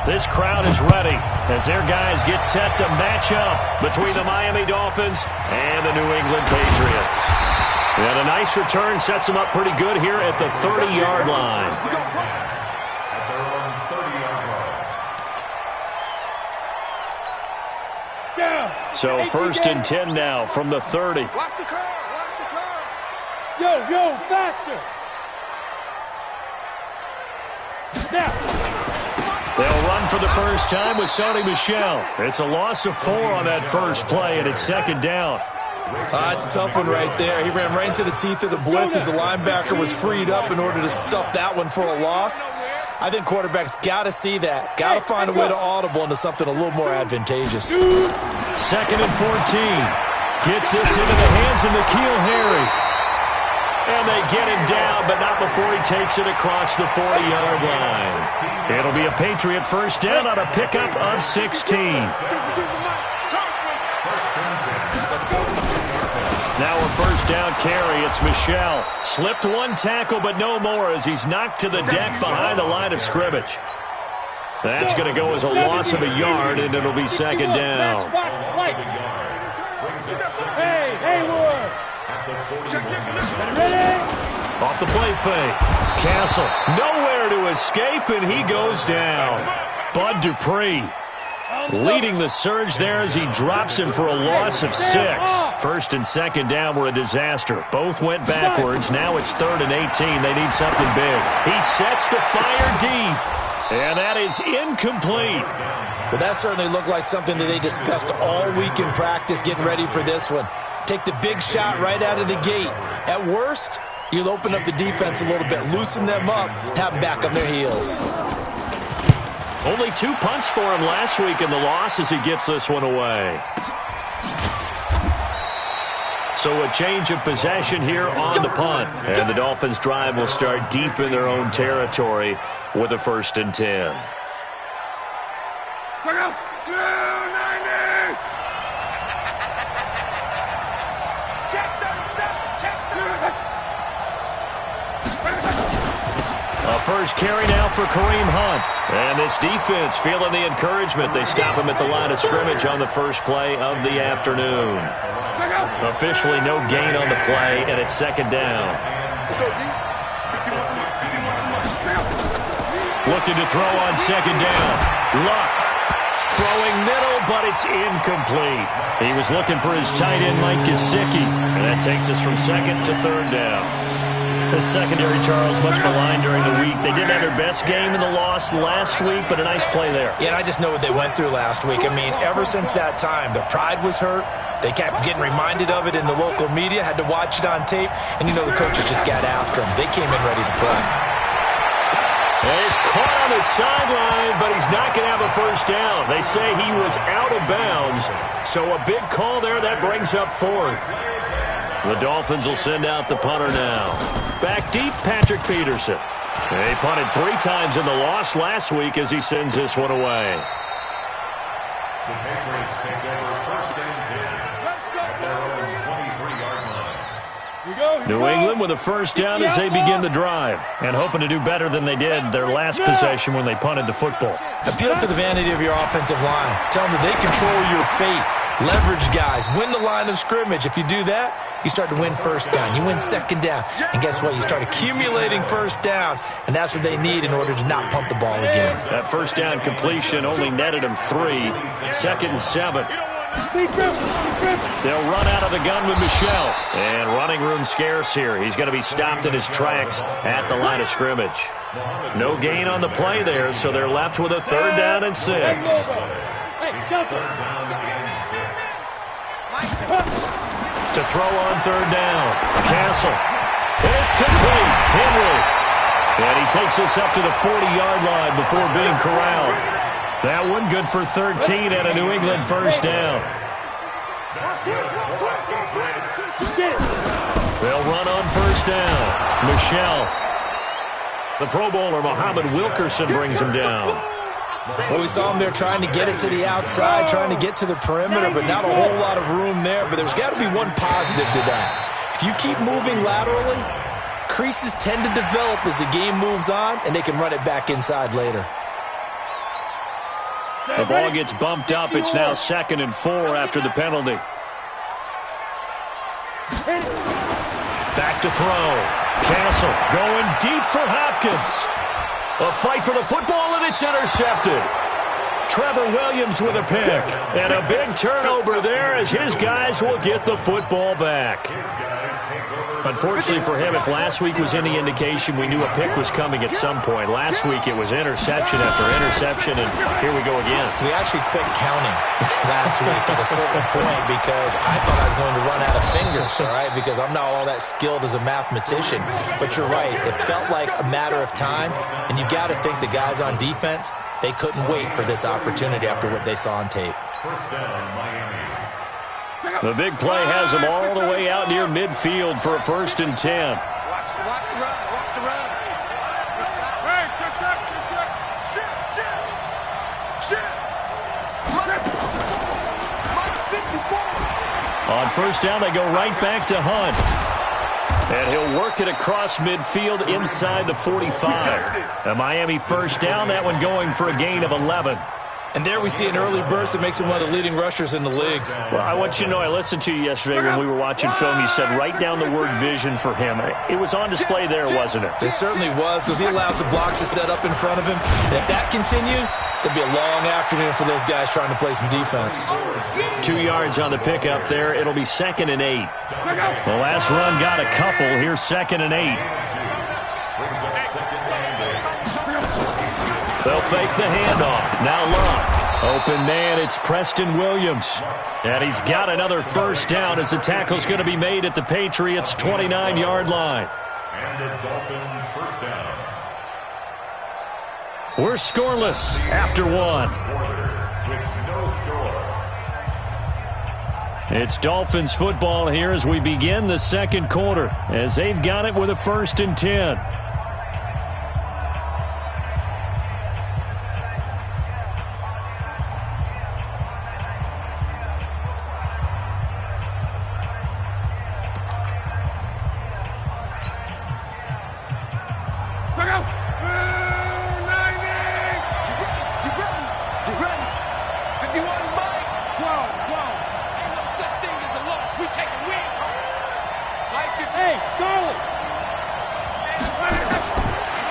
This crowd is ready as their guys get set to match up between the Miami Dolphins and the New England Patriots. And a nice return sets them up pretty good here at the 30-yard line. So 1st and 10 now from the 30. Watch the curve. Watch the curve. Yo, faster. Now. They'll run for the first time with Sony Michel. It's a loss of 4 on that first play, and it's 2nd down. It's a tough one right there. He ran right into the teeth of the blitz as the linebacker was freed up in order to stuff that one for a loss. I think quarterbacks got to see that. Got to find a way to audible into something a little more advantageous. 2nd and 14. Gets this into the hands of N'Keal Harry. And they get him down, but not before he takes it across the 40-yard line. It'll be a Patriot first down on a pickup of 16. Now a first down carry. It's Michel. Slipped one tackle, but no more as he's knocked to the deck behind the line of scrimmage. That's going to go as a loss of a yard, and it'll be 2nd down. Hey, Haywood. Off the play fake. Castle nowhere to escape, and he goes down. Bud Dupree leading the surge there as he drops him for a loss of 6. 1st and 2nd down were a disaster. Both went backwards. Now it's 3rd and 18. They need something big. He sets to fire deep, and that is incomplete. Well, that certainly looked like something that they discussed all week in practice getting ready for this one. Take the big shot right out of the gate. At worst, you'll open up the defense a little bit, loosen them up, and have them back on their heels. Only 2 punts for him last week in the loss as he gets this one away. So a change of possession here on the punt. And the Dolphins' drive will start deep in their own territory with a 1st and 10. A first carry now for Kareem Hunt. And this defense feeling the encouragement. They stop him at the line of scrimmage on the first play of the afternoon. Officially no gain on the play, and it's 2nd down. Looking to throw on 2nd down. Luck throwing middle, but it's incomplete. He was looking for his tight end, Mike Gesicki, and that takes us from 2nd to 3rd down. The secondary, Charles, much maligned during the week. They did have their best game in the loss last week, but a nice play there. Yeah, and I just know what they went through last week. I mean, ever since that time, their pride was hurt. They kept getting reminded of it in the local media, had to watch it on tape, and, you know, the coaches just got after them. They came in ready to play. He's caught on the sideline, but he's not going to have a first down. They say he was out of bounds, so a big call there. That brings up 4th. The Dolphins will send out the punter now. Back deep, Patrick Peterson. He punted 3 times in the loss last week as he sends this one away. The Patriots take over 1st and 10 at their own 23-yard line. New England with a first down as they begin the drive, and hoping to do better than they did their last possession when they punted the football. Appeal to the vanity of your offensive line. Tell them that they control your fate. Leverage guys. Win the line of scrimmage. If you do that, you start to win first down. You win 2nd down. And guess what? You start accumulating first downs, and that's what they need in order to not punt the ball again. That first down completion only netted them 3. 2nd and 7. They'll run out of the gun with Michel. And running room scarce here. He's going to be stopped in his tracks at the line of scrimmage. No gain on the play there, so they're left with a 3rd down and 6. To throw on 3rd down. Castle. It's complete. Henry. And he takes us up to the 40-yard line before being corralled. That one good for 13 and a New England first down. They'll run on first down. Michel. The Pro Bowler, Muhammad Wilkerson, brings him down. Well, we saw him there trying to get it to the outside, trying to get to the perimeter, but not a whole lot of room there. But there's got to be one positive to that. If you keep moving laterally, creases tend to develop as the game moves on, and they can run it back inside later. The ball gets bumped up. It's now 2nd and 4 after the penalty. Back to throw. Castle going deep for Hopkins. A fight for the football, and it's intercepted. Trevor Williams with a pick. And a big turnover there as his guys will get the football back. Unfortunately for him, if last week was any indication, we knew a pick was coming at some point. Last week it was interception after interception, and here we go again. We actually quit counting last week at a certain point because I thought I was going to run out of fingers, all right, because I'm not all that skilled as a mathematician. But you're right. It felt like a matter of time, and you got to think the guys on defense, they couldn't wait for this opportunity after what they saw on tape. First down, Miami. The big play has them all the way out near midfield for a 1st and 10. Watch the run. Watch the run. Hey, shit. On 1st down, they go right back to Hunt. And he'll work it across midfield inside the 45. A Miami 1st down, that one going for a gain of 11. And there we see an early burst that makes him one of the leading rushers in the league. Well, I want you to know, I listened to you yesterday when we were watching film. You said write down the word vision for him. It was on display there, wasn't it? It certainly was, because he allows the blocks to set up in front of him. And if that continues, it'll be a long afternoon for those guys trying to play some defense. 2 yards on the pickup there. It'll be 2nd and 8. The last run got a couple. Here's 2nd and 8. They'll fake the handoff. Now Locke. Open man, it's Preston Williams. And he's got another 1st down as the tackle's going to be made at the Patriots' 29-yard line. And the Dolphin 1st down. We're scoreless after 1. With no score. It's Dolphins football here as we begin the 2nd quarter, as they've got it with a 1st and 10.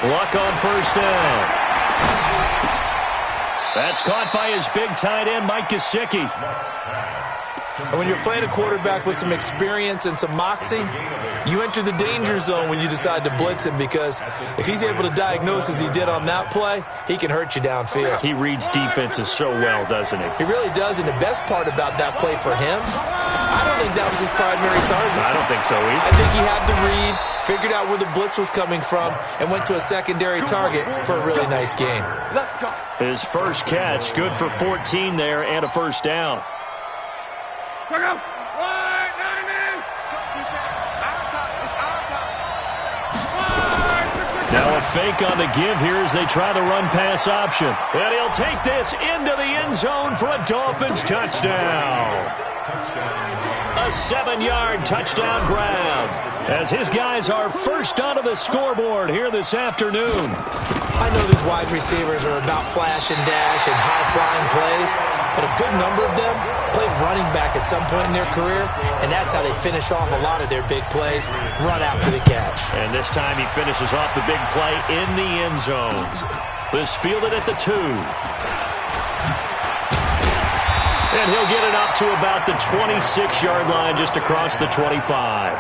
Luck on 1st down. That's caught by his big tight end, Mike Gesicki. And when you're playing a quarterback with some experience and some moxie, you enter the danger zone when you decide to blitz him, because if he's able to diagnose as he did on that play, he can hurt you downfield. He reads defenses so well, doesn't he? He really does, and the best part about that play for him, I don't think that was his primary target. I don't think so either. I think he had the read, figured out where the blitz was coming from, and went to a secondary target for a really nice gain. His first catch, good for 14 there and a 1st down. Now a fake on the give here as they try the run-pass option. And he'll take this into the end zone for a Dolphins touchdown. A 7-yard touchdown grab as his guys are first onto the scoreboard here this afternoon. I know these wide receivers are about flash and dash and high-flying plays, but a good number of them played running back at some point in their career, and that's how they finish off a lot of their big plays, run after the catch. And this time he finishes off the big play in the end zone. This fielded at the 2. And he'll get it up to about the 26-yard line, just across the 25.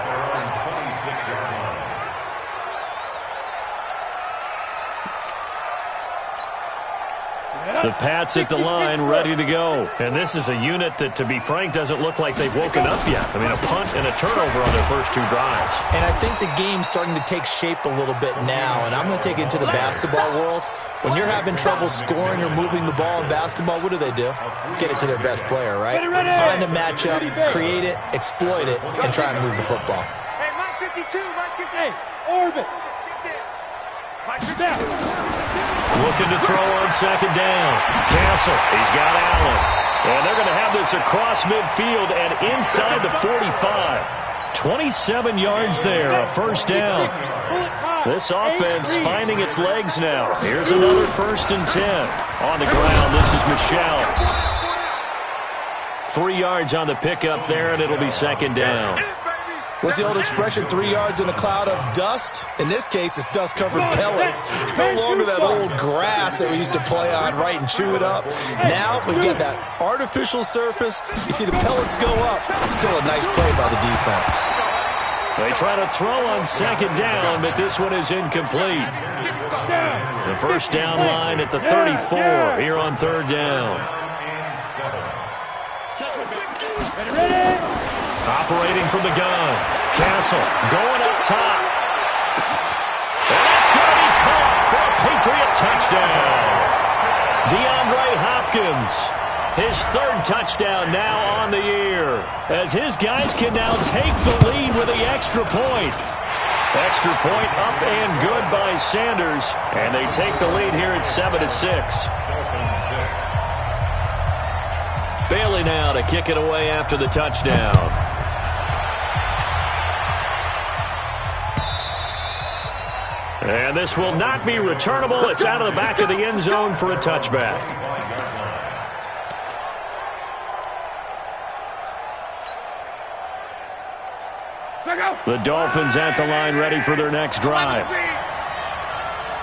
The Pats at the line, ready to go. And this is a unit that, to be frank, doesn't look like they've woken up yet. I mean, a punt and a turnover on their first 2 drives. And I think the game's starting to take shape a little bit now, and I'm going to take it into the basketball world. When you're having trouble scoring or moving the ball in basketball, what do? Get it to their best player, right? Find a matchup, create it, exploit it, and try and move the football. Hey, Mike 52, Mike 58, Orbit. Mike 50. Looking to throw on 2nd down. Castle, he's got Allen. And they're going to have this across midfield and inside the 45. 27 yards there, a 1st down. This offense finding its legs now. Here's another 1st and 10. On the ground, this is Michelle. 3 yards on the pickup there, and it'll be second down. What's the old expression, 3 yards in a cloud of dust? In this case, it's dust-covered pellets. It's no longer that old grass that we used to play on, right, and chew it up. Now we've got that artificial surface. You see the pellets go up. Still a nice play by the defense. They try to throw on second down, but this one is incomplete. The first down line at the 34 here on third down. Operating from the gun. Castle going up top. And that's going to be caught for a Patriot touchdown. DeAndre Hopkins, his third touchdown now on the year, as his guys can now take the lead with the extra point. Extra point up and good by Sanders, and they take the lead here at 7-6. Bailey now to kick it away after the touchdown. And this will not be returnable. It's out of the back of the end zone for a touchback. The Dolphins at the line ready for their next drive.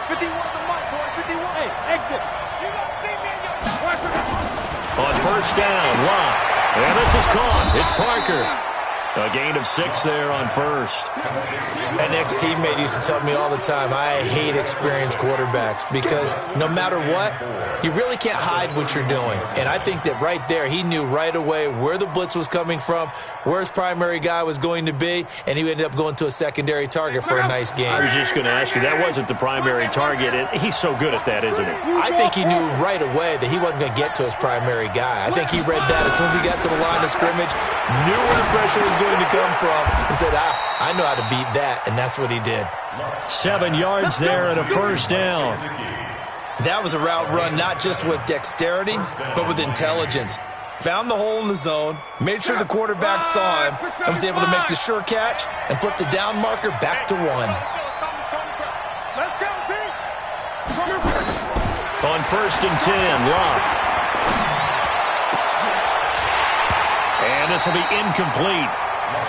51 to Mike, boy. 51. Hey, exit. On first down, Locke. And this is caught. It's Parker. A gain of 6 there on first. An ex-teammate used to tell me all the time, I hate experienced quarterbacks because no matter what, you really can't hide what you're doing. And I think that right there, he knew right away where the blitz was coming from, where his primary guy was going to be, and he ended up going to a secondary target for a nice game. I was just going to ask you, that wasn't the primary target. He's so good at that, isn't he? I think he knew right away that he wasn't going to get to his primary guy. I think he read that as soon as he got to the line of scrimmage, knew where the pressure was going to come from, and said, I know how to beat that, and that's what he did. 7 yards there and a first down. That was a route run not just with dexterity, but with intelligence. Found the hole in the zone, made sure the quarterback saw him, and was able to make the sure catch and flip the down marker back to 1. Let's go, team. On first and 10, Locke. And this will be incomplete.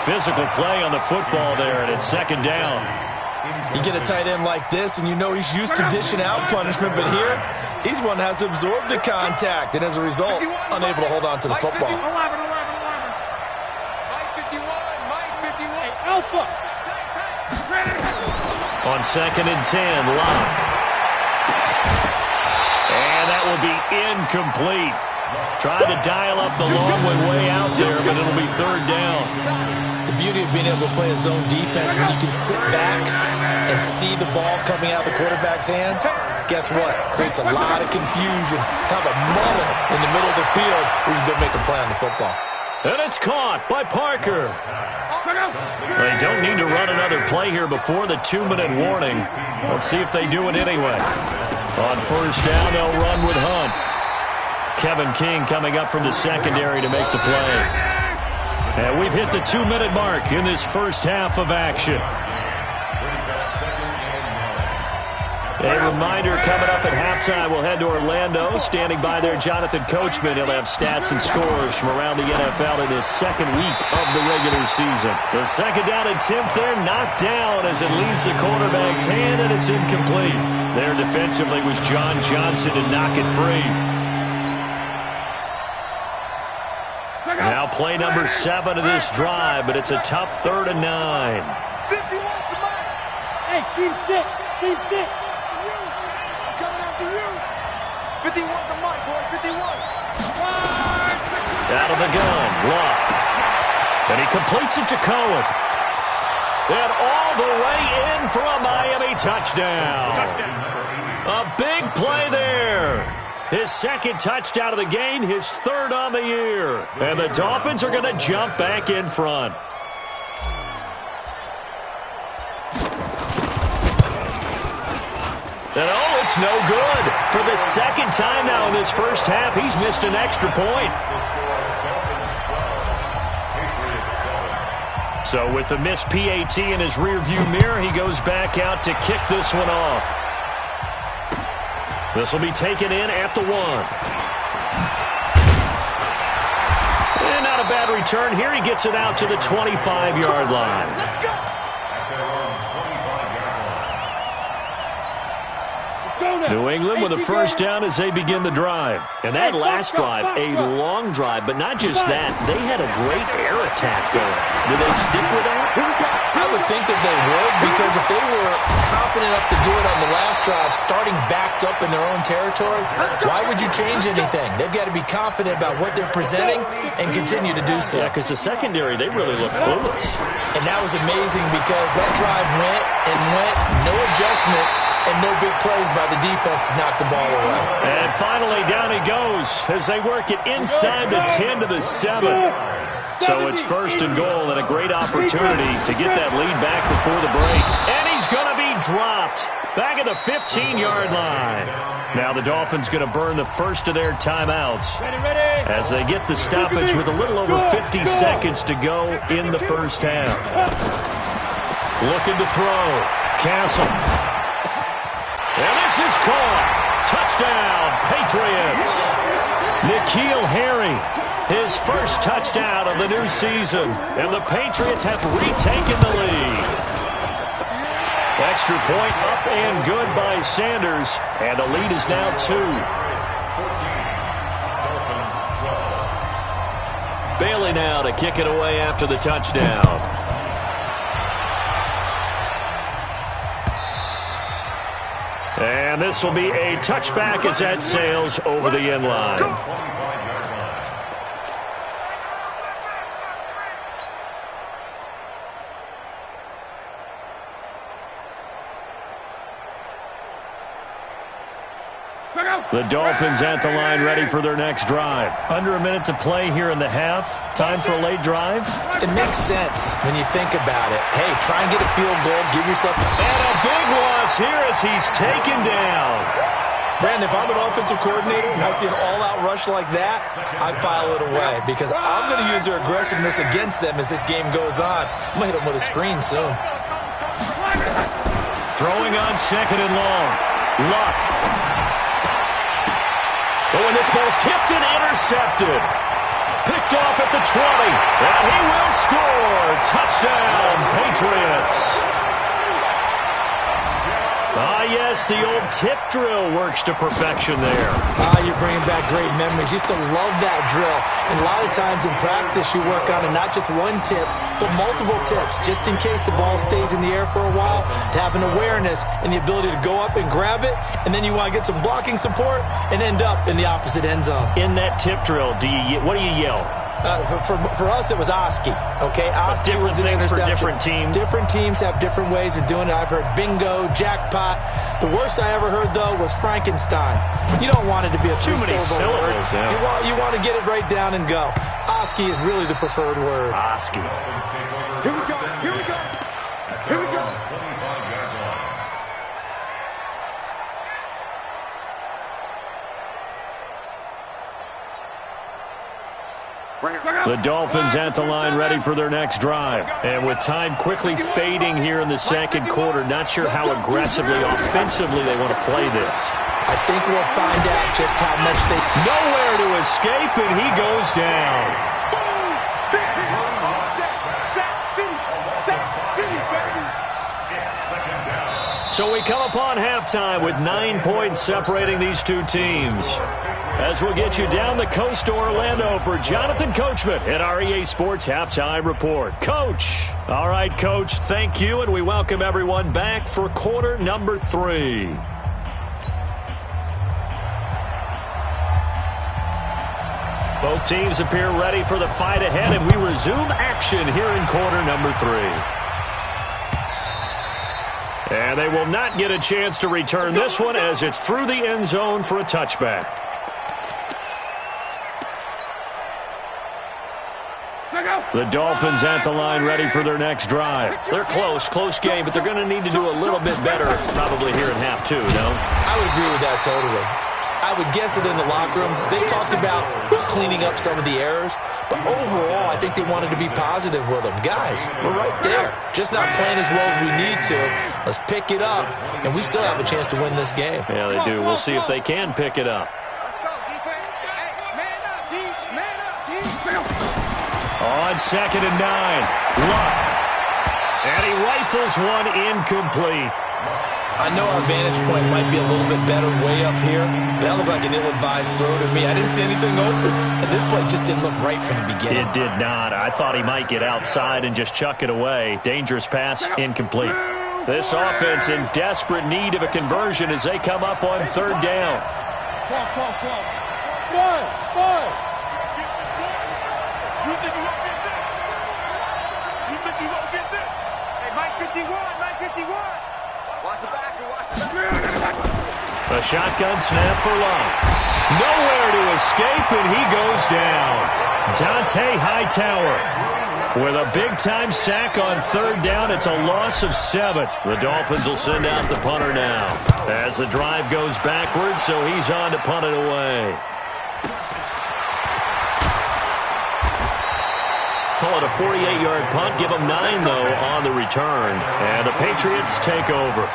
Physical play on the football there, and it's second down. You get a tight end like this, and you know he's used to dishing out punishment, but here, he's one that has to absorb the contact, and as a result, unable to hold on to the football. Mike 51. Hey, Alpha. On second and 10, Locke. And that will be incomplete. Trying to dial up the long way out there, but it'll be third down. The beauty of being able to play a zone defense when you can sit back and see the ball coming out of the quarterback's hands, guess what? Creates a lot of confusion, kind of a muddle in the middle of the field where you can go make a play on the football. And it's caught by Parker. They don't need to run another play here before the 2-minute warning. Let's see if they do it anyway. On first down, they'll run with Hunt. Kevin King coming up from the secondary to make the play. And we've hit the 2-minute mark in this first half of action. A reminder, coming up at halftime, we'll head to Orlando. Standing by there, Jonathan Coachman. He'll have stats and scores from around the NFL in his second week of the regular season. The second down attempt there, knocked down as it leaves the quarterback's hand, and it's incomplete. There defensively was John Johnson to knock it free. Now play number 7 of this drive, but it's a tough 3rd and 9. 51 to Mike. Hey, team 6. Team 6. Coming after you. 51 to Mike, boy. 51. Out of the gun, Locke. And he completes it to Cohen. And all the way in for a Miami touchdown. A big play there. His second touchdown of the game, his 3rd on the year. And the Dolphins are going to jump back in front. And oh, it's no good. For the second time now in this first half, he's missed an extra point. So with the missed PAT in his rearview mirror, he goes back out to kick this one off. This will be taken in at the 1. return here. He gets it out to the 25-yard line. Let's go. New England with a first down as they begin the drive. And that last drive, a long drive, but not just that. They had a great air attack going. Do they stick with that? I would think that they would, because if they were confident enough to do it on the last drive, starting backed up in their own territory, why would you change anything? They've got to be confident about what they're presenting and continue to do so. Yeah, because the secondary, they really look clueless. And that was amazing because that drive went and went, no adjustments, and no big plays by the defense to knock the ball away. And finally, down he goes as they work it inside the 10 to the 7. So it's first and goal and a great opportunity to get that lead back before the break. And he's going to be dropped back at the 15-yard line. Now the Dolphins going to burn the first of their timeouts as they get the stoppage with a little over 50 seconds to go in the first half. Looking to throw. Castle. And this is caught. Touchdown, Patriots. N'Keal Harry, his first touchdown of the new season. And the Patriots have retaken the lead. Extra point up and good by Sanders. And the lead is now 2. Bailey now to kick it away after the touchdown. And this will be a touchback as that sails over the end line. The Dolphins at the line ready for their next drive. Under a minute to play here in the half. Time for a late drive. It makes sense when you think about it. Hey, try and get a field goal. Give yourself... And a big loss here as he's taken down. Brandon, if I'm an offensive coordinator and I see an all-out rush like that, I file it away because I'm going to use their aggressiveness against them as this game goes on. I'm going to hit them with a screen soon. Throwing on second and long. Luck. Oh, and this ball's tipped and intercepted. Picked off at the 20. And he will score. Touchdown, Patriots. Ah, yes, the old tip drill works to perfection there. You're bringing back great memories. Used to love that drill. And a lot of times in practice, you work on it, not just one tip, but multiple tips, just in case the ball stays in the air for a while, to have an awareness and the ability to go up and grab it, and then you want to get some blocking support and end up in the opposite end zone. In that tip drill, what do you yell? For us, it was Oski, okay? Oski was an interception. For different teams. Different teams have different ways of doing it. I've heard bingo, jackpot. The worst I ever heard, though, was Frankenstein. You don't want it to be a three-syllable word. Yeah. You want to get it right down and go. Oski is really the preferred word. Oski. Here we go. Here we go. Here we go. The Dolphins at the line ready for their next drive. And with time quickly fading here in the second quarter, not sure how aggressively, offensively they want to play this. I think we'll find out just how much they... Nowhere to escape, and he goes down. So we come upon halftime with 9 points separating these two teams. As we'll get you down the coast to Orlando for Jonathan Coachman at our EA Sports Halftime Report. Coach. All right, Coach, thank you, and we welcome everyone back for quarter number 3. Both teams appear ready for the fight ahead, and we resume action here in quarter number 3. And they will not get a chance to return this one as it's through the end zone for a touchback. The Dolphins at the line ready for their next drive. They're close game, but they're going to need to do a little bit better probably here in half 2, no? I would agree with that totally. I would guess that in the locker room, they talked about cleaning up some of the errors, but overall, I think they wanted to be positive with them. Guys, we're right there. Just not playing as well as we need to. Let's pick it up, and we still have a chance to win this game. Yeah, they do. We'll see if they can pick it up. Let's go, defense. Hey, man up, D. Man up, D. On 2nd and 9. Luck. And he rifles one incomplete. I know our vantage point might be a little bit better way up here, but that looked like an ill-advised throw to me. I didn't see anything open, and this play just didn't look right from the beginning. It did not. I thought he might get outside and just chuck it away. Dangerous pass, incomplete. This offense in desperate need of a conversion as they come up on 3rd down. You think you won't get this? You think you won't get this? Hey, Mike 51, Mike 51. Watch the back, watch the back. A shotgun snap for Luck. Nowhere to escape, and he goes down. Dante Hightower with a big-time sack on 3rd down. It's a loss of 7. The Dolphins will send out the punter now as the drive goes backwards, so he's on to punt it away. Call it a 48-yard punt. Give them 9, though, on the return. And the Patriots take over.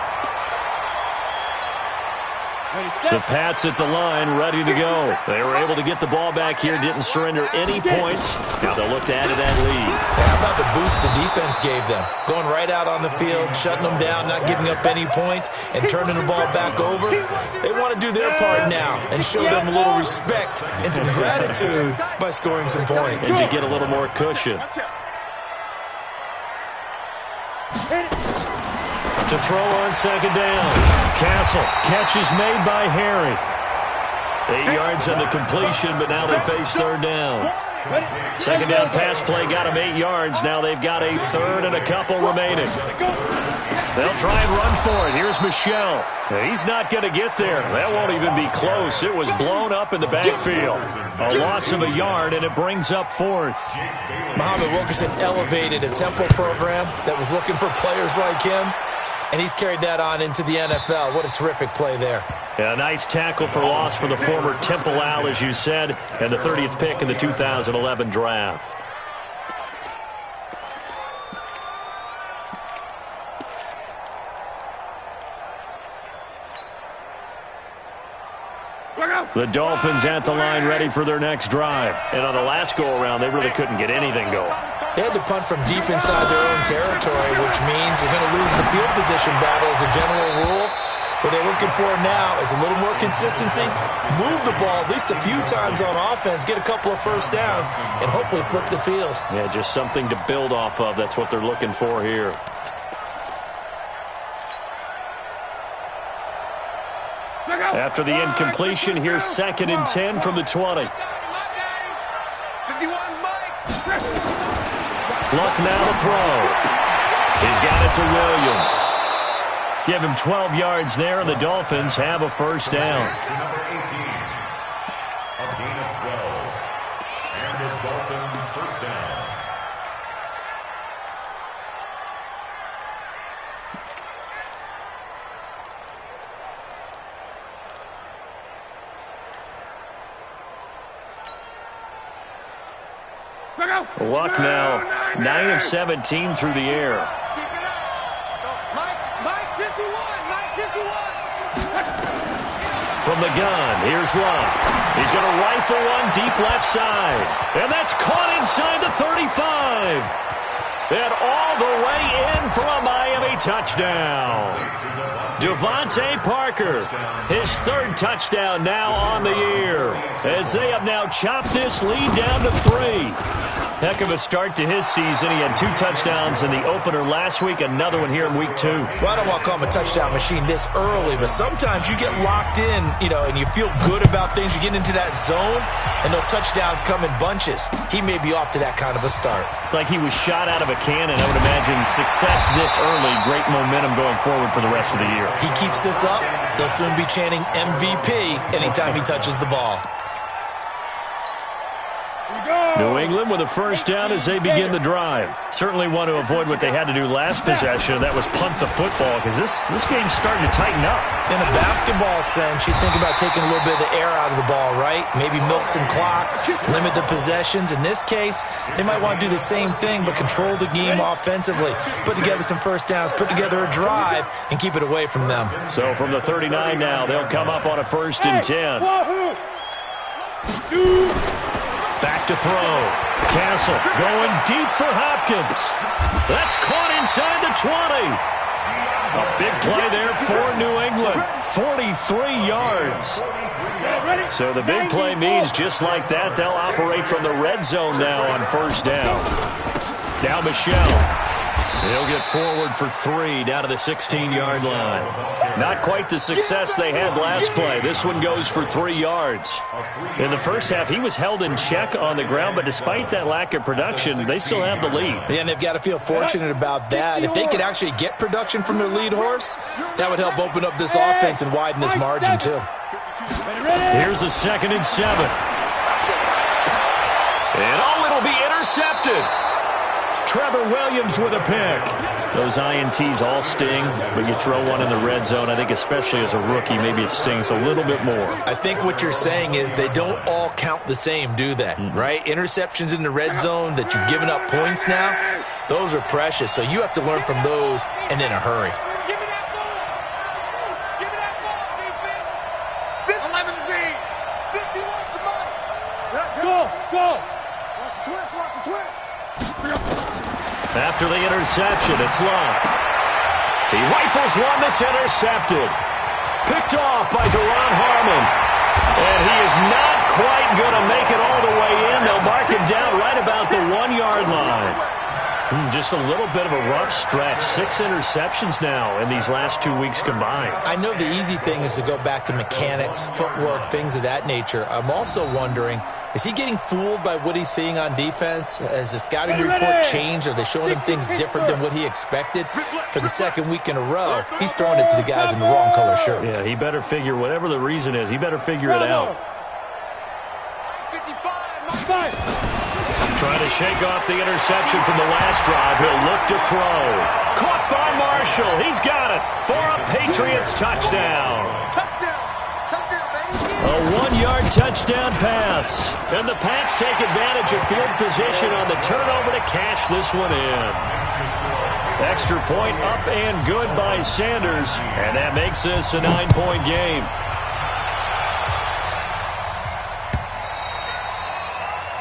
The Pats at the line, ready to go. They were able to get the ball back here, didn't surrender any points. Now they'll look to add to that lead. How about the boost the defense gave them? Going right out on the field, shutting them down, not giving up any points, and turning the ball back over. They want to do their part now and show them a little respect and some gratitude by scoring some points. And to get a little more cushion. To throw on 2nd down. Castle. Catch is made by Harry. 8 yards on the completion, but now they face 3rd down. 2nd down pass play got them 8 yards. Now they've got a 3rd and a couple remaining. They'll try and run for it. Here's Michelle. He's not going to get there. That won't even be close. It was blown up in the backfield. A loss of a yard, and it brings up 4th. Muhammad Wilkerson elevated a Temple program that was looking for players like him, and he's carried that on into the NFL. What a terrific play there. Yeah, a nice tackle for loss for the former Temple Owl, as you said, and the 30th pick in the 2011 draft. The Dolphins at the line ready for their next drive. And on the last go-around, they really couldn't get anything going. They had to punt from deep inside their own territory, which means they're going to lose the field position battle as a general rule. What they're looking for now is a little more consistency, move the ball at least a few times on offense, get a couple of first downs, and hopefully flip the field. Yeah, just something to build off of. That's what they're looking for here. After the incompletion, here's 2nd and 10 from the 20. 51, Mike. Luck now to throw. He's got it to Williams. Give him 12 yards there, and the Dolphins have a first down. To number 18, a gain of 12. And the Dolphins first down. Luck now, 9 of 17 through the air. Keep it up. Mike 51, Mike 51. From the gun, here's Luck. He's going to rifle one deep left side. And that's caught inside the 35. And all the way in for a Miami touchdown. Devontae Parker, his 3rd touchdown now on the year, as they have now chopped this lead down to 3. Heck of a start to his season. He had 2 touchdowns in the opener last week, another one here in week 2. Well, I don't want to call him a touchdown machine this early, but sometimes you get locked in, and you feel good about things. You get into that zone, and those touchdowns come in bunches. He may be off to that kind of a start. It's like he was shot out of a cannon. I would imagine success this early, great momentum going forward for the rest of the year. He keeps this up, they'll soon be chanting MVP anytime he touches the ball. New England with a first down as they begin the drive. Certainly want to avoid what they had to do last possession. That was punt the football, because this game's starting to tighten up. In a basketball sense, you think about taking a little bit of the air out of the ball, right? Maybe milk some clock, limit the possessions. In this case, they might want to do the same thing, but control the game offensively. Put together some first downs, put together a drive, and keep it away from them. So from the 39 now, they'll come up on a 1st and 10. Back to throw. Castle going deep for Hopkins. That's caught inside the 20. A big play there for New England. 43 yards. So the big play means just like that, they'll operate from the red zone now on first down. Now Michelle. He'll get forward for 3 down to the 16-yard line. Not quite the success they had last play. This one goes for 3 yards. In the first half, he was held in check on the ground, but despite that lack of production, they still have the lead. Yeah, and they've got to feel fortunate about that. If they could actually get production from their lead horse, that would help open up this offense and widen this margin, too. Here's a 2nd and 7. And it'll be intercepted. Trevor Williams with a pick. Those INTs all sting, but you throw one in the red zone, I think especially as a rookie, maybe it stings a little bit more. I think what you're saying is they don't all count the same, do they? Right? Interceptions in the red zone that you've given up points now, those are precious. So you have to learn from those and in a hurry. Give me that ball. Give me that ball, defense. 11 feet. 50 wants the money. Go. Watch the twist. After the interception, it's Long. He rifles one that's intercepted. Picked off by Deron Harmon. And he is not quite going to make it all the way in. They'll mark him down right about the 1-yard line. Just a little bit of a rough stretch. 6 interceptions now in these last 2 weeks combined. I know the easy thing is to go back to mechanics, footwork, things of that nature. I'm also wondering, is he getting fooled by what he's seeing on defense? Has the scouting report changed? Are they showing him things different than what he expected? For the second week in a row, he's throwing it to the guys in the wrong color shirts. Yeah, he better figure, whatever the reason is, he better figure it out. 55. Trying to shake off the interception from the last drive. He'll look to throw. Caught by Marshall. He's got it for a Patriots touchdown. A 1-yard touchdown pass. And the Pats take advantage of field position on the turnover to cash this one in. Extra point up and good by Sanders. And that makes this a 9-point game.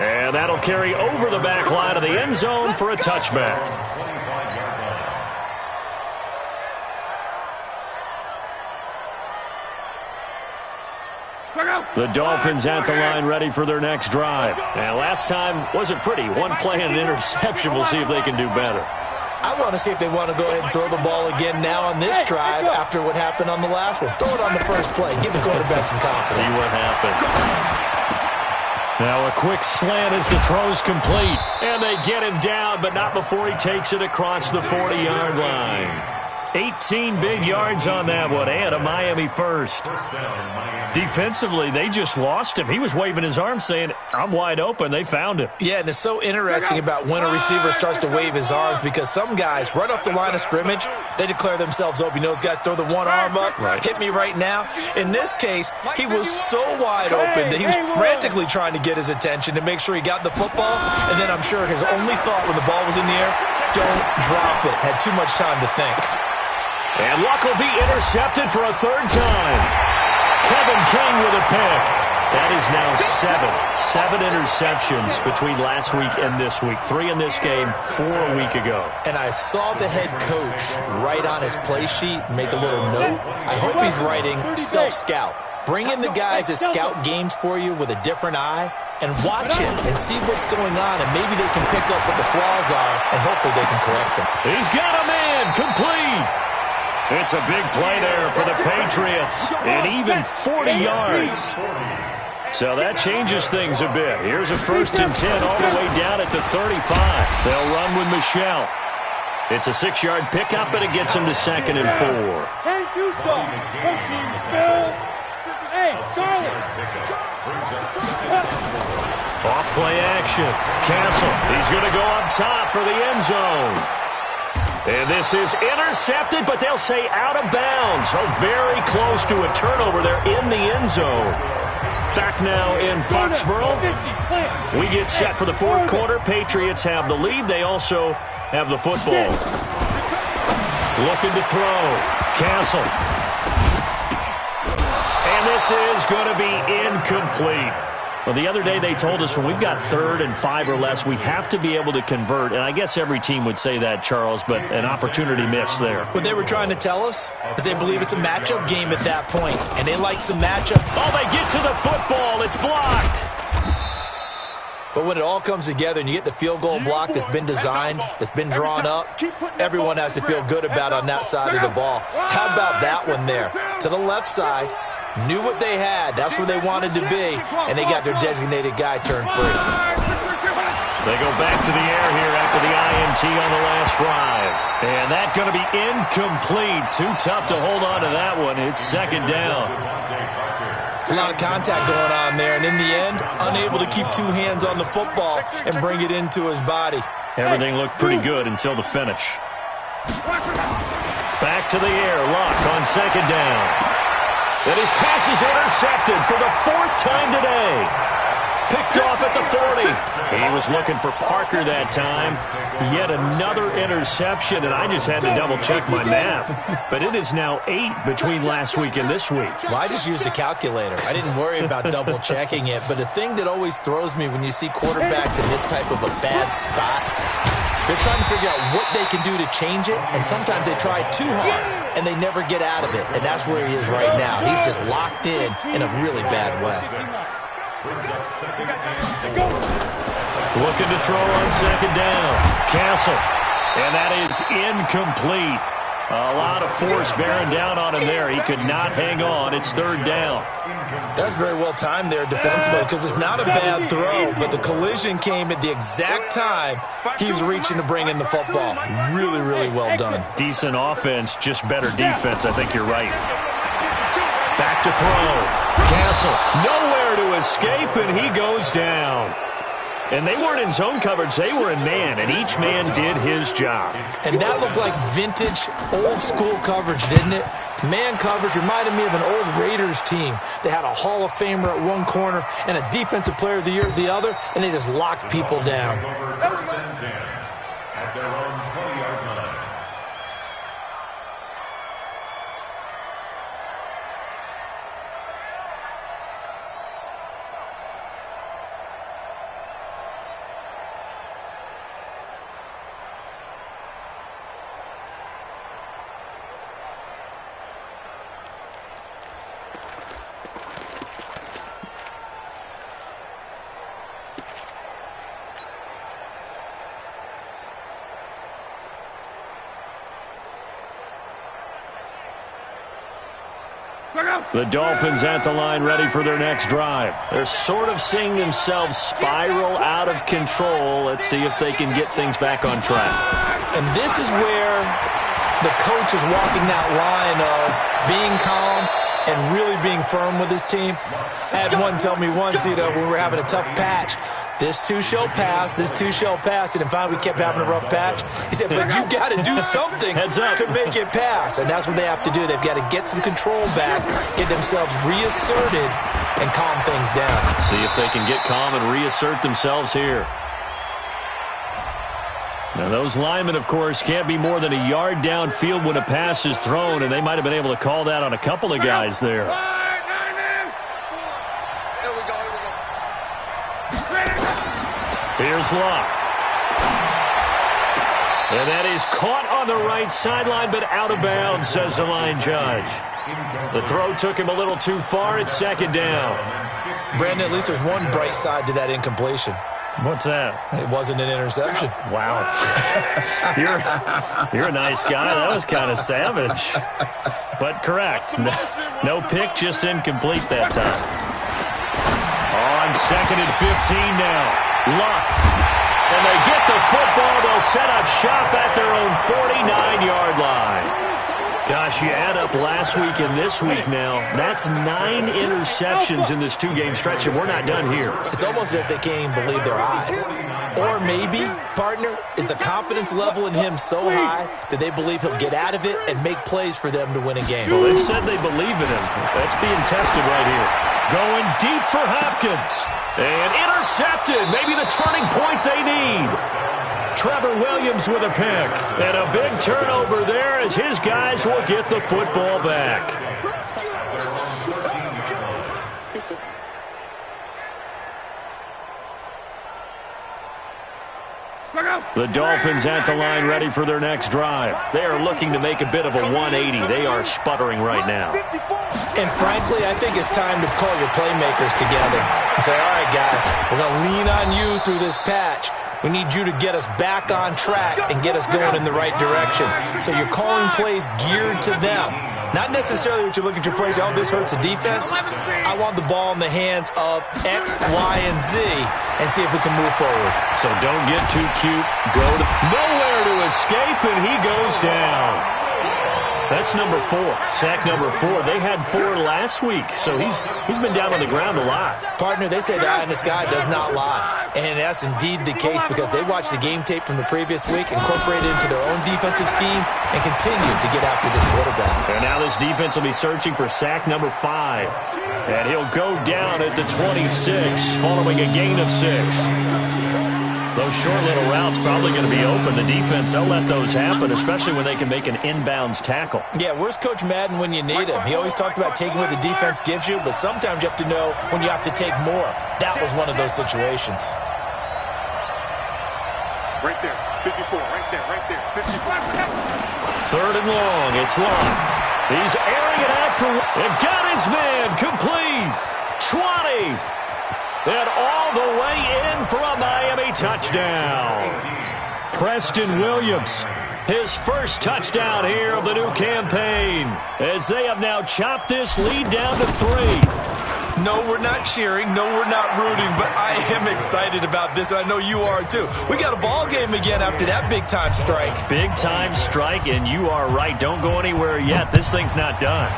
And that'll carry over the back line of the end zone for a touchback. The Dolphins at the line ready for their next drive. And last time wasn't pretty. One play and an interception. We'll see if they can do better. I want to see if they want to go ahead and throw the ball again now on this drive after what happened on the last one. Throw it on the first play. Give the quarterback some confidence. See what happens. Now a quick slant as the throw's complete. And they get him down, but not before he takes it across the 40-yard line. 18 big yards on that one, and a Miami first. Defensively, they just lost him. He was waving his arms saying, I'm wide open. They found him. Yeah, and it's so interesting about when a receiver starts to wave his arms because some guys, right off the line of scrimmage, they declare themselves open. You know, those guys throw the one arm up, hit me right now. In this case, he was so wide open that he was frantically trying to get his attention to make sure he got the football, and then I'm sure his only thought when the ball was in the air, don't drop it. Had too much time to think. And Luck will be intercepted for a 3rd time. Kevin King with a pick. That is now 7 interceptions between last week and this week. 3 in this game, 4 a week ago. And I saw the head coach write on his play sheet, make a little note. I hope he's writing self-scout. Bring in the guys that scout games for you with a different eye and watch him and see what's going on, and maybe they can pick up what the flaws are, and hopefully they can correct them. He's got a man complete. It's a big play there for the Patriots, and even 40 yards. So that changes things a bit. Here's a 1st and 10 all the way down at the 35. They'll run with Michelle. It's a 6-yard pickup, and it gets him to 2nd and 4. Hey, Tucson. Coaching, spell. Hey, Charlotte. Off play action. Castle. He's going to go up top for the end zone. And this is intercepted, but they'll say out of bounds. So very close to a turnover there in the end zone. Back now in Foxborough. We get set for the 4th quarter. Patriots have the lead. They also have the football. Looking to throw. Castle. And this is going to be incomplete. Well, the other day they told us when we've got 3rd and 5 or less, we have to be able to convert. And I guess every team would say that, Charles, but an opportunity missed there. What they were trying to tell us is they believe it's a matchup game at that point, and they like some matchup. Oh, they get to the football. It's blocked. But when it all comes together and you get the field goal block that's been designed, that's been drawn up, everyone has to feel good about on that side of the ball. How about that one there? To the left side, knew what they had. That's where they wanted to be, and they got their designated guy turned free. They go back to the air here after the INT on the last drive. And that's going to be incomplete. Too tough to hold on to that one. It's 2nd down. It's a lot of contact going on there, and in the end, unable to keep 2 hands on the football and bring it into his body. Everything looked pretty good until the finish. Back to the air, Luck on 2nd down. And his pass is intercepted for the 4th time today. Picked off at the 40. He was looking for Parker that time. Yet another interception, and I just had to double-check my math. But it is now 8 between last week and this week. Well, I just used a calculator. I didn't worry about double-checking it. But the thing that always throws me when you see quarterbacks in this type of a bad spot, they're trying to figure out what they can do to change it, and sometimes they try too hard, and they never get out of it. And that's where he is right now. He's just locked in a really bad way. Looking to throw on 2nd down. Castle. And that is incomplete. A lot of force bearing down on him there. He could not hang on. It's 3rd down. That's very well timed there defensively because it's not a bad throw, but the collision came at the exact time he was reaching to bring in the football. Really, really well done. Decent offense, just better defense. I think you're right. Back to throw. Castle, nowhere to escape, and he goes down. And they weren't in zone coverage. They were in man, and each man did his job. And that looked like vintage, old-school coverage, didn't it? Man coverage reminded me of an old Raiders team. They had a Hall of Famer at one corner and a Defensive Player of the Year at the other, and they just locked people down. First and 10 at their own 20-yard line. The Dolphins at the line ready for their next drive. They're sort of seeing themselves spiral out of control. Let's see if they can get things back on track. And this is where the coach is walking that line of being calm and really being firm with his team. I had one tell me once, when we were having a tough patch, this too shall pass, this too shall pass. And finally we kept having a rough patch. He said, but you got to do something to make it pass. And that's what they have to do. They've got to get some control back, get themselves reasserted, and calm things down. See if they can get calm and reassert themselves here. Now, those linemen, of course, can't be more than a yard downfield when a pass is thrown, and they might have been able to call that on a couple of guys there. Here's Luck. And that is caught on the right sideline, but out of bounds, says the line judge. The throw took him a little too far. It's 2nd down. Brandon, at least there's one bright side to that incompletion. What's that? It wasn't an interception. Wow. You're a nice guy. That was kind of savage. But correct. No pick, just incomplete that time. On 2nd and 15 now. Luck. And they get the football. They'll set up shop at their own 49-yard line. Gosh, you add up last week and this week now. That's 9 interceptions in this 2-game stretch, and we're not done here. It's almost as if they can't even believe their eyes. Or maybe, partner, is the confidence level in him so high that they believe he'll get out of it and make plays for them to win a game. Well, they've said they believe in him. That's being tested right here. Going deep for Hopkins. And intercepted. Maybe the turning point they need. Trevor Williams with a pick. And a big turnover there as his guys will get the football back. The Dolphins at the line ready for their next drive. They are looking to make a bit of a 180. They are sputtering right now. And frankly, I think it's time to call your playmakers together and say, all right, guys, we're going to lean on you through this patch. We need you to get us back on track and get us going in the right direction. So you're calling plays geared to them. Not necessarily what you look at your plays, oh, this hurts the defense. I want the ball in the hands of X, Y, and Z and see if we can move forward. So don't get too cute. Go to nowhere to escape, and he goes down. That's number 4. Sack number 4. They had 4 last week, so he's been down on the ground a lot. Partner, they say the eye in the sky does not lie. And that's indeed the case because they watched the game tape from the previous week, incorporated it into their own defensive scheme, and continued to get after this quarterback. And now this defense will be searching for sack number 5. And he'll go down at the 26, following a gain of 6. Those short little routes probably going to be open. The defense, they'll let those happen, especially when they can make an inbounds tackle. Yeah, where's Coach Madden when you need him? He always talked about taking what the defense gives you, but sometimes you have to know when you have to take more. That was one of those situations. Right there, 54, right there, 55. Third and long, it's long. He's airing it out for, and got his man complete. 20. And all the way in for a Miami touchdown. Preston Williams, his first touchdown here of the new campaign, as they have now chopped this lead down to 3. No, we're not cheering. No, we're not rooting, but I am excited about this, and I know you are too. We got a ball game again after that big-time strike. Big-time strike, and you are right. Don't go anywhere yet. This thing's not done.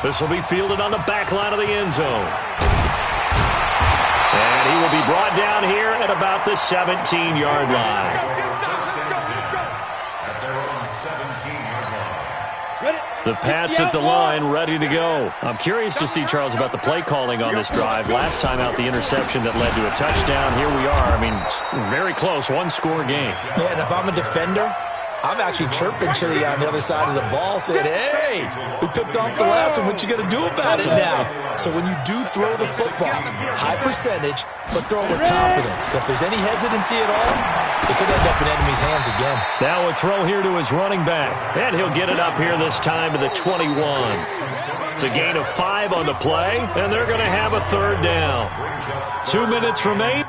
This will be fielded on the back line of the end zone. And he will be brought down here at about the 17-yard line. The Pats at the line, ready to go. I'm curious to see, Charles, about the play calling on this drive. Last time out, the interception that led to a touchdown. Here we are. I mean, very close, one-score game. Yeah, and if I'm a defender, I'm actually chirping Chili on the other side of the ball, saying, hey, we picked off the last one. What you going to do about it now? So when you do throw the football, high percentage, but throw it with confidence. If there's any hesitancy at all, it could end up in enemy's hands again. Now a throw here to his running back. And he'll get it up here this time to the 21. It's a gain of 5 on the play, and they're going to have a third down. 2 minutes remain.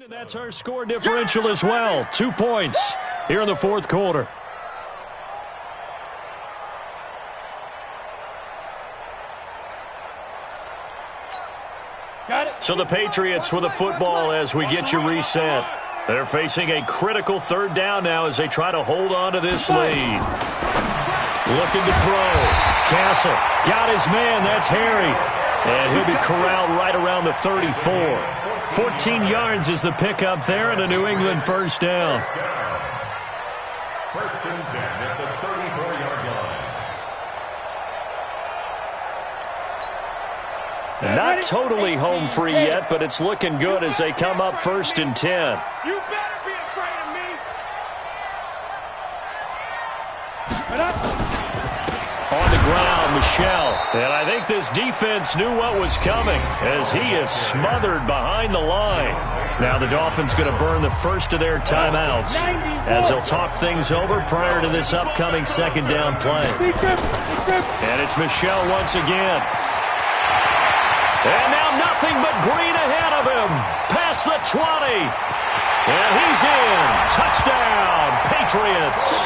And that's our score differential as well. 2 points here in the fourth quarter. Got it. So the Patriots with the football as we get you reset. They're facing a critical third down now as they try to hold on to this lead. Looking to throw. Castle got his man. That's Harry. And he'll be corralled right around the 34. 14 yards is the pickup there and a New England first down. First and 10 at the 34-yard line. And not totally home free yet, but it's looking good as they come up first and 10. You better be afraid of me. Get up. On the ground, Michel. And I think this defense knew what was coming as he is smothered behind the line. Now the Dolphins going to burn the first of their timeouts as they'll talk things over prior to this upcoming second down play. And it's Michel once again. And now nothing but green ahead of him. Past the 20. And he's in. Touchdown, Patriots.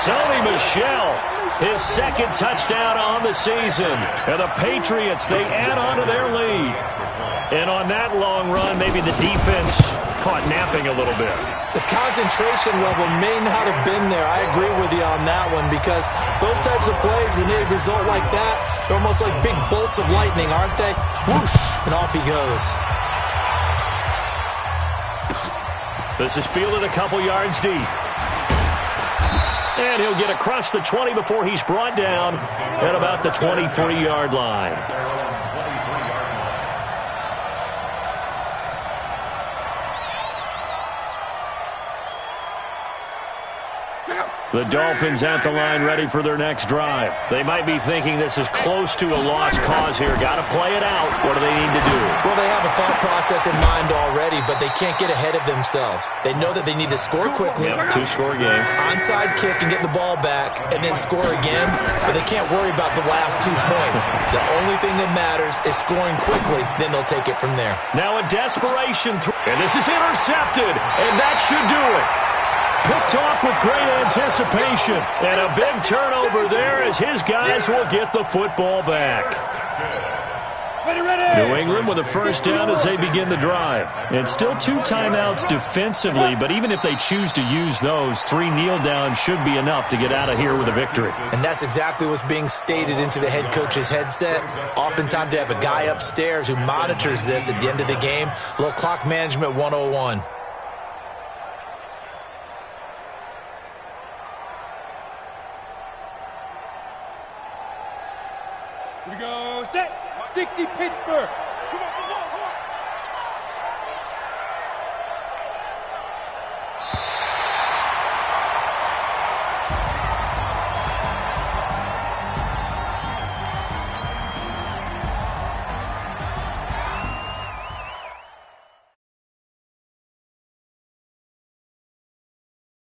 Sony Michel, his second touchdown on the season. And the Patriots, they add on to their lead. And on that long run, maybe the defense caught napping a little bit. The concentration level may not have been there. I agree with you on that one because those types of plays, when they result like that, they're almost like big bolts of lightning, aren't they? Whoosh, and off he goes. This is fielded a couple yards deep. And he'll get across the 20 before he's brought down at about the 23-yard line. The Dolphins at the line ready for their next drive. They might be thinking this is close to a lost cause here. Got to play it out. What do they need to do? Well, they have a thought process in mind already, but they can't get ahead of themselves. They know that they need to score quickly. Yep, two-score game. Onside kick and get the ball back and then score again, but they can't worry about the last 2 points. The only thing that matters is scoring quickly, then they'll take it from there. Now a desperation throw. And this is intercepted, and that should do it. Picked off with great anticipation. And a big turnover there as his guys will get the football back. New England with a first down as they begin the drive. And still 2 timeouts defensively, but even if they choose to use those, 3 kneel downs should be enough to get out of here with a victory. And that's exactly what's being stated into the head coach's headset. Oftentimes they have a guy upstairs who monitors this at the end of the game. A little clock management 101. Here we go. Set. 60 Pittsburgh.